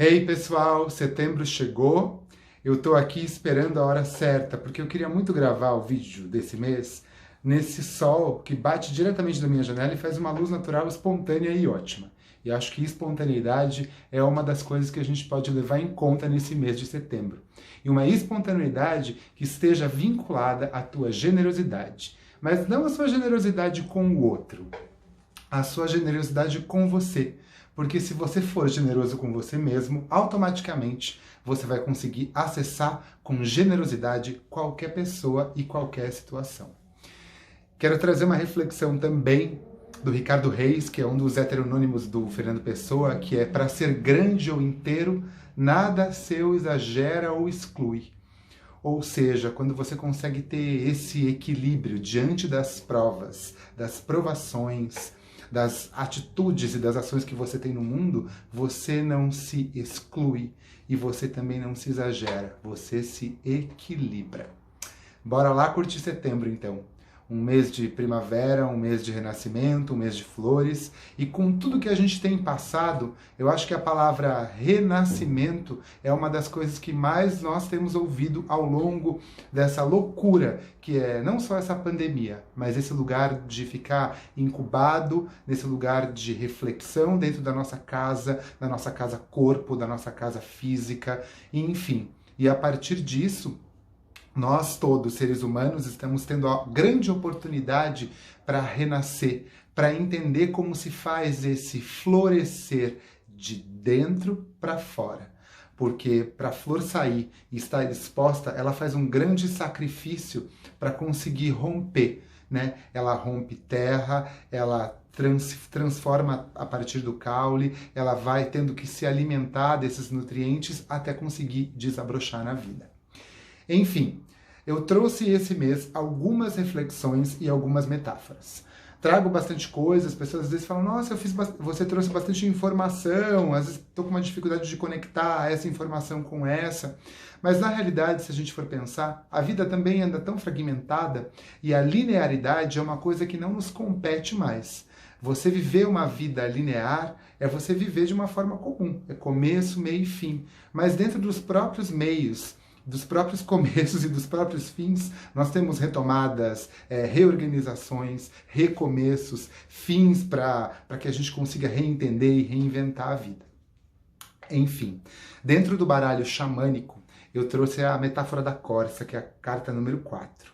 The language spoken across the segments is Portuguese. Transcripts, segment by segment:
Hey pessoal, setembro chegou, eu tô aqui esperando a hora certa, porque eu queria muito gravar o vídeo desse mês nesse sol que bate diretamente da minha janela e faz uma luz natural espontânea e ótima. E acho que espontaneidade é uma das coisas que a gente pode levar em conta nesse mês de setembro. E uma espontaneidade que esteja vinculada à tua generosidade. Mas não a sua generosidade com o outro, a sua generosidade com você. Porque se você for generoso com você mesmo, automaticamente você vai conseguir acessar com generosidade qualquer pessoa e qualquer situação. Quero trazer uma reflexão também do Ricardo Reis, que é um dos heteronônimos do Fernando Pessoa, que é: para ser grande ou inteiro, nada seu exagera ou exclui. Ou seja, quando você consegue ter esse equilíbrio diante das provas, das provações, das atitudes e das ações que você tem no mundo, você não se exclui e você também não se exagera, você se equilibra. Bora lá curtir setembro então. Um mês de primavera, um mês de renascimento, um mês de flores. E com tudo que a gente tem passado, eu acho que a palavra renascimento é uma das coisas que mais nós temos ouvido ao longo dessa loucura, que é não só essa pandemia, mas esse lugar de ficar incubado, nesse lugar de reflexão dentro da nossa casa corpo, da nossa casa física, enfim. E a partir disso, nós todos, seres humanos, estamos tendo a grande oportunidade para renascer, para entender como se faz esse florescer de dentro para fora. Porque para a flor sair e estar exposta, ela faz um grande sacrifício para conseguir romper, né? Ela rompe terra, ela transforma a partir do caule, ela vai tendo que se alimentar desses nutrientes até conseguir desabrochar na vida. Enfim, eu trouxe esse mês algumas reflexões e algumas metáforas. Trago bastante coisa, as pessoas às vezes falam: nossa, você trouxe bastante informação, às vezes estou com uma dificuldade de conectar essa informação com essa. Mas na realidade, se a gente for pensar, a vida também anda tão fragmentada e a linearidade é uma coisa que não nos compete mais. Você viver uma vida linear é você viver de uma forma comum, é começo, meio e fim. Mas dentro dos próprios meios, dos próprios começos e dos próprios fins, nós temos retomadas, reorganizações, recomeços, fins para que a gente consiga reentender e reinventar a vida. Enfim, dentro do baralho xamânico, eu trouxe a metáfora da corça, que é a carta número 4.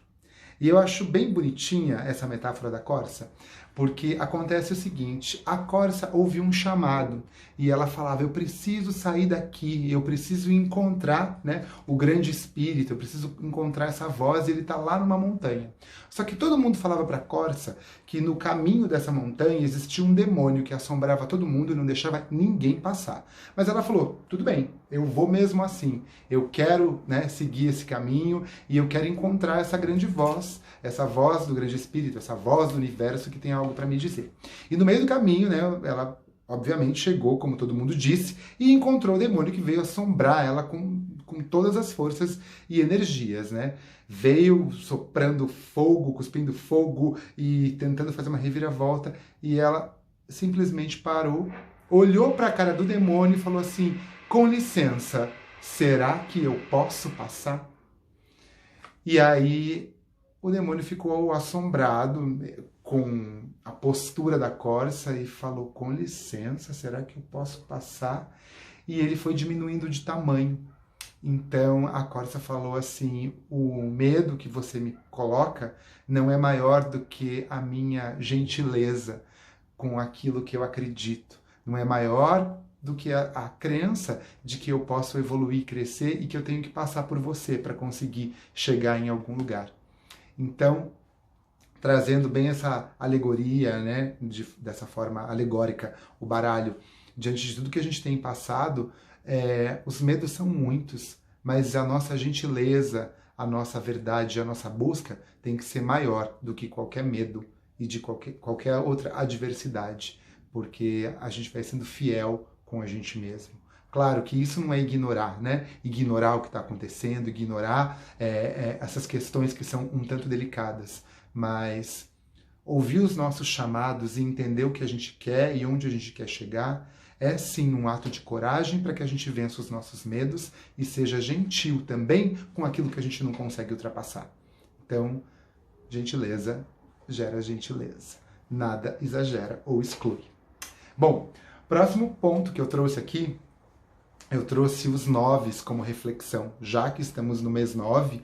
E eu acho bem bonitinha essa metáfora da corça, porque acontece o seguinte: a corça ouviu um chamado e ela falava: eu preciso sair daqui, eu preciso encontrar, né, o grande espírito, eu preciso encontrar essa voz, e ele está lá numa montanha. Só que todo mundo falava para a corça que no caminho dessa montanha existia um demônio que assombrava todo mundo e não deixava ninguém passar. Mas ela falou: tudo bem, eu vou mesmo assim, eu quero, né, seguir esse caminho e eu quero encontrar essa grande voz, essa voz do grande espírito, essa voz do universo que tem algo para me dizer. E no meio do caminho, né, ela obviamente chegou, como todo mundo disse, e encontrou o demônio que veio assombrar ela com todas as forças e energias, né? Veio soprando fogo, cuspindo fogo e tentando fazer uma reviravolta, e ela simplesmente parou, olhou para a cara do demônio e falou assim: com licença, será que eu posso passar? E aí o demônio ficou assombrado com a postura da corça e falou: com licença, será que eu posso passar? E ele foi diminuindo de tamanho. Então a corça falou assim: o medo que você me coloca não é maior do que a minha gentileza com aquilo que eu acredito. Não é maior do que a crença de que eu posso evoluir, crescer e que eu tenho que passar por você para conseguir chegar em algum lugar. Então, trazendo bem essa alegoria, né, dessa forma alegórica, o baralho, diante de tudo que a gente tem passado, os medos são muitos, mas a nossa gentileza, a nossa verdade, a nossa busca tem que ser maior do que qualquer medo e de qualquer outra adversidade, porque a gente vai sendo fiel com a gente mesmo. Claro que isso não é ignorar, né? Ignorar o que está acontecendo, ignorar essas questões que são um tanto delicadas, mas ouvir os nossos chamados e entender o que a gente quer e onde a gente quer chegar é sim um ato de coragem para que a gente vença os nossos medos e seja gentil também com aquilo que a gente não consegue ultrapassar. Então, gentileza gera gentileza. Nada exagera ou exclui. Bom, próximo ponto que eu trouxe aqui, eu trouxe os 9 como reflexão. Já que estamos no mês 9,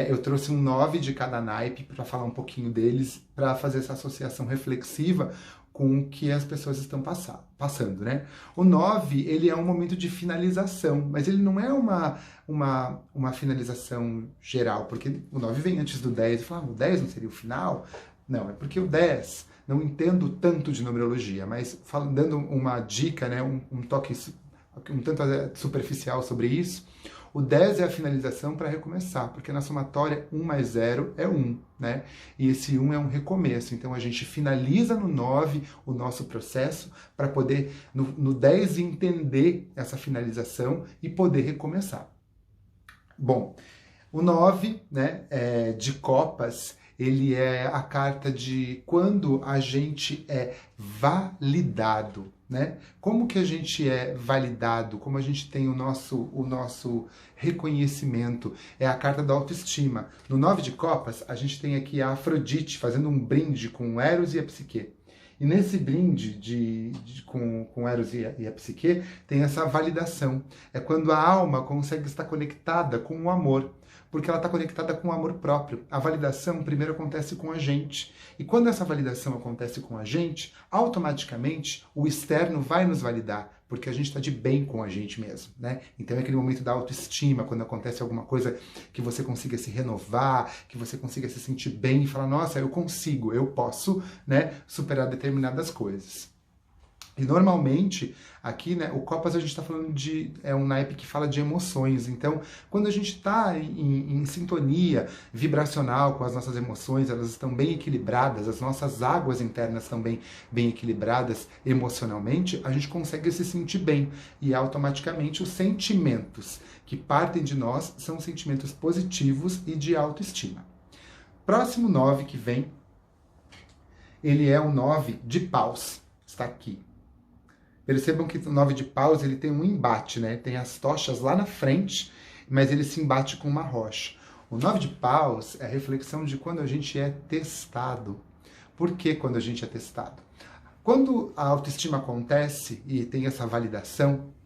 eu trouxe um 9 de cada naipe para falar um pouquinho deles, para fazer essa associação reflexiva com o que as pessoas estão passando, né? O 9, ele é um momento de finalização, mas ele não é uma finalização geral, porque o 9 vem antes do 10, e fala, o 10 não seria o final? Não, é porque o 10, não entendo tanto de numerologia, mas dando uma dica, né, um toque um tanto superficial sobre isso, o 10 é a finalização para recomeçar, porque na somatória 1 mais 0 é 1, né? E esse 1 é um recomeço, então a gente finaliza no 9 o nosso processo para poder, no 10, entender essa finalização e poder recomeçar. Bom, o 9, né, de copas, ele é a carta de quando a gente é validado, né? Como que a gente é validado? Como a gente tem o nosso reconhecimento? É a carta da autoestima. No 9 de copas, a gente tem aqui a Afrodite fazendo um brinde com o Eros e a Psique. E nesse brinde com Eros e a Psique, tem essa validação. É quando a alma consegue estar conectada com o amor, porque ela está conectada com o amor próprio. A validação primeiro acontece com a gente. E quando essa validação acontece com a gente, automaticamente o externo vai nos validar, porque a gente está de bem com a gente mesmo, né? Então é aquele momento da autoestima, quando acontece alguma coisa que você consiga se renovar, que você consiga se sentir bem e falar, nossa, eu consigo, eu posso, né, superar determinadas coisas. E normalmente, aqui, né, o Copas a gente está falando é um naipe que fala de emoções. Então, quando a gente está em sintonia vibracional com as nossas emoções, elas estão bem equilibradas, as nossas águas internas estão bem equilibradas emocionalmente, a gente consegue se sentir bem. E automaticamente os sentimentos que partem de nós são sentimentos positivos e de autoestima. Próximo 9 que vem, ele é o 9 de paus. Está aqui. Percebam que o 9 de paus ele tem um embate, né? Tem as tochas lá na frente, mas ele se embate com uma rocha. O 9 de paus é a reflexão de quando a gente é testado. Por que quando a gente é testado? Quando a autoestima acontece e tem essa validação,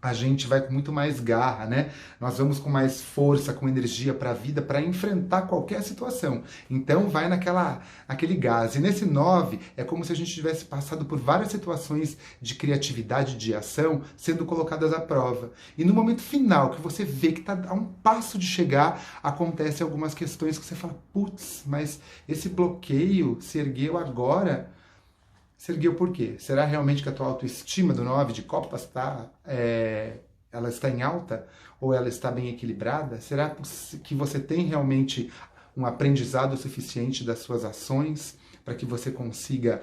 a gente vai com muito mais garra, né? Nós vamos com mais força, com energia para a vida, para enfrentar qualquer situação. Então vai naquele gás. E nesse 9 é como se a gente tivesse passado por várias situações de criatividade, de ação, sendo colocadas à prova. E no momento final, que você vê que está a um passo de chegar, acontecem algumas questões que você fala, putz, mas esse bloqueio se ergueu agora. Se ergueu por quê? Será realmente que a tua autoestima do 9 de copas ela está em alta? Ou ela está bem equilibrada? Será que você tem realmente um aprendizado suficiente das suas ações para que você consiga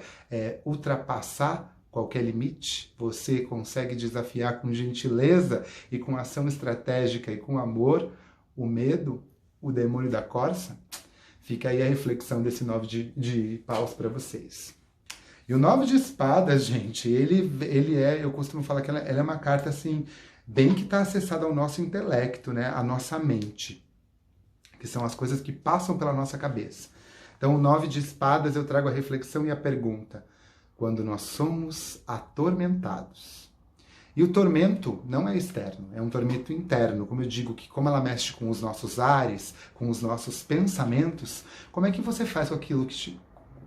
ultrapassar qualquer limite? Você consegue desafiar com gentileza e com ação estratégica e com amor o medo, o demônio da corça? Fica aí a reflexão desse 9 de paus para vocês. E o 9 de espadas, gente, eu costumo falar que ela é uma carta, assim, bem que está acessada ao nosso intelecto, né? A nossa mente, que são as coisas que passam pela nossa cabeça. Então, o 9 de espadas, eu trago a reflexão e a pergunta. Quando nós somos atormentados. E o tormento não é externo, é um tormento interno. Como eu digo, que como ela mexe com os nossos ares, com os nossos pensamentos, como é que você faz com aquilo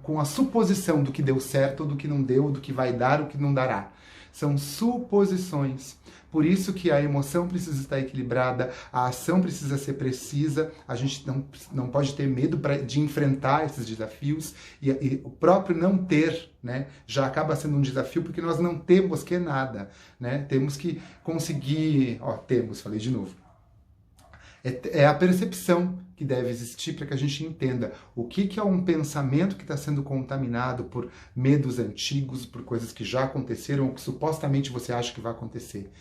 com a suposição do que deu certo, do que não deu, do que vai dar, o que não dará. São suposições. Por isso que a emoção precisa estar equilibrada, a ação precisa ser precisa, a gente não pode ter medo de enfrentar esses desafios, e o próprio não ter, né, já acaba sendo um desafio, porque nós não temos que nada, né? Temos que conseguir... falei de novo. É a percepção que deve existir para que a gente entenda o que é um pensamento que está sendo contaminado por medos antigos, por coisas que já aconteceram ou que supostamente você acha que vai acontecer.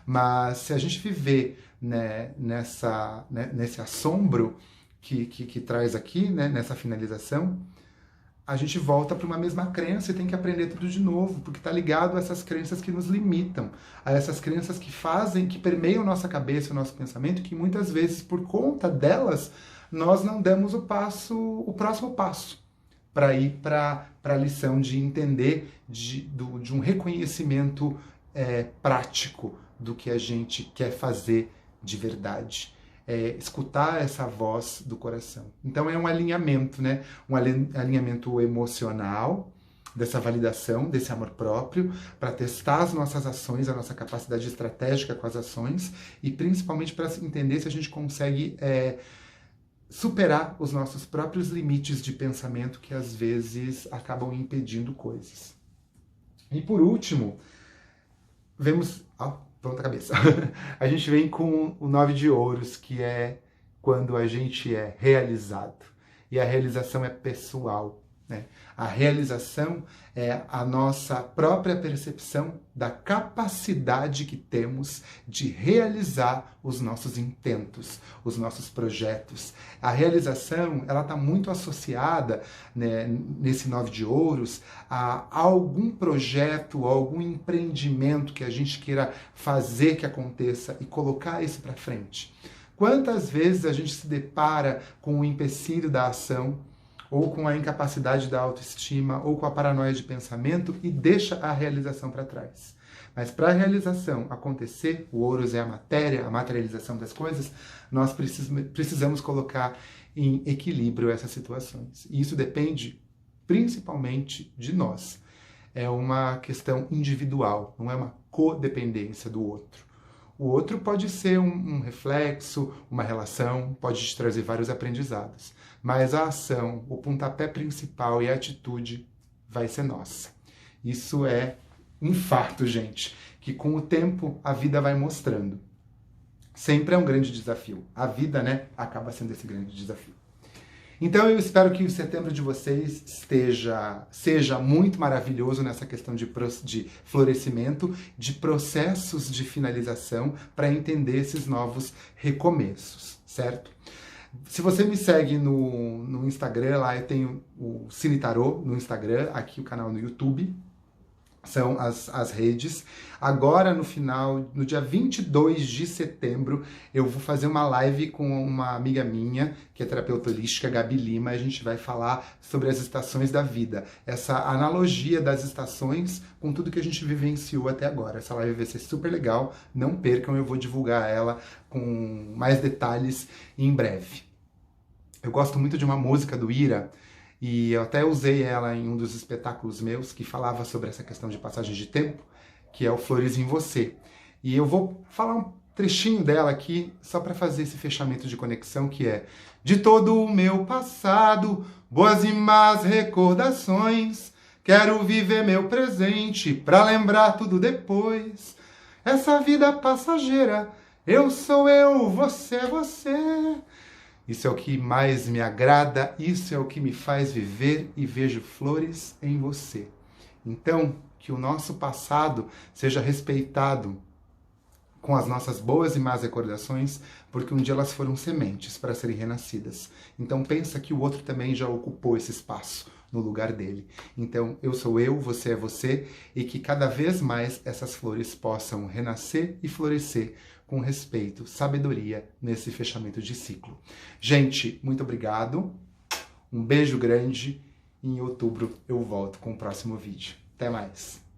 Mas se a gente viver, né, nesse assombro que traz aqui, né, nessa finalização, a gente volta para uma mesma crença e tem que aprender tudo de novo, porque está ligado a essas crenças que nos limitam, a essas crenças que fazem, que permeiam nossa cabeça, o nosso pensamento, que muitas vezes, por conta delas, nós não damos o próximo passo para ir para a lição de entender, de um reconhecimento prático do que a gente quer fazer de verdade. Escutar essa voz do coração. Então é um alinhamento, né? Um alinhamento emocional, dessa validação, desse amor próprio, para testar as nossas ações, a nossa capacidade estratégica com as ações e principalmente para entender se a gente consegue superar os nossos próprios limites de pensamento que às vezes acabam impedindo coisas. E por último, vemos... pronta a cabeça. A gente vem com o 9 de ouros, que é quando a gente é realizado. E a realização é pessoal, né? A realização é a nossa própria percepção da capacidade que temos de realizar os nossos intentos, os nossos projetos. A realização, ela está muito associada, né, nesse 9 de ouros a algum projeto, a algum empreendimento que a gente queira fazer que aconteça e colocar isso para frente. Quantas vezes a gente se depara com o empecilho da ação, ou com a incapacidade da autoestima, ou com a paranoia de pensamento e deixa a realização para trás. Mas para a realização acontecer, o ouros é a matéria, a materialização das coisas, nós precisamos colocar em equilíbrio essas situações. E isso depende principalmente de nós. É uma questão individual, não é uma codependência do outro. O outro pode ser um reflexo, uma relação, pode te trazer vários aprendizados. Mas a ação, o pontapé principal e a atitude vai ser nossa. Isso é um fato, gente, que com o tempo a vida vai mostrando. Sempre é um grande desafio. A vida, né, acaba sendo esse grande desafio. Então eu espero que o setembro de vocês seja muito maravilhoso nessa questão de florescimento, de processos de finalização, para entender esses novos recomeços, certo? Se você me segue no Instagram, lá eu tenho o Cine Tarô no Instagram, aqui o canal no YouTube, são as redes. Agora, no dia 22 de setembro, eu vou fazer uma live com uma amiga minha, que é terapeuta holística, Gabi Lima, e a gente vai falar sobre as estações da vida, essa analogia das estações com tudo que a gente vivenciou até agora. Essa live vai ser super legal, não percam, eu vou divulgar ela com mais detalhes em breve. Eu gosto muito de uma música do Ira, e eu até usei ela em um dos espetáculos meus, que falava sobre essa questão de passagem de tempo, que é o Flores em Você. E eu vou falar um trechinho dela aqui, só para fazer esse fechamento de conexão, que é: de todo o meu passado, boas e más recordações, quero viver meu presente, para lembrar tudo depois. Essa vida passageira, eu sou eu, você é você. Isso é o que mais me agrada, isso é o que me faz viver e vejo flores em você. Então, que o nosso passado seja respeitado com as nossas boas e más recordações, porque um dia elas foram sementes para serem renascidas. Então pensa que o outro também já ocupou esse espaço no lugar dele. Então eu sou eu, você é você, e que cada vez mais essas flores possam renascer e florescer com respeito, sabedoria nesse fechamento de ciclo. Gente, muito obrigado, um beijo grande e em outubro eu volto com o próximo vídeo. Até mais!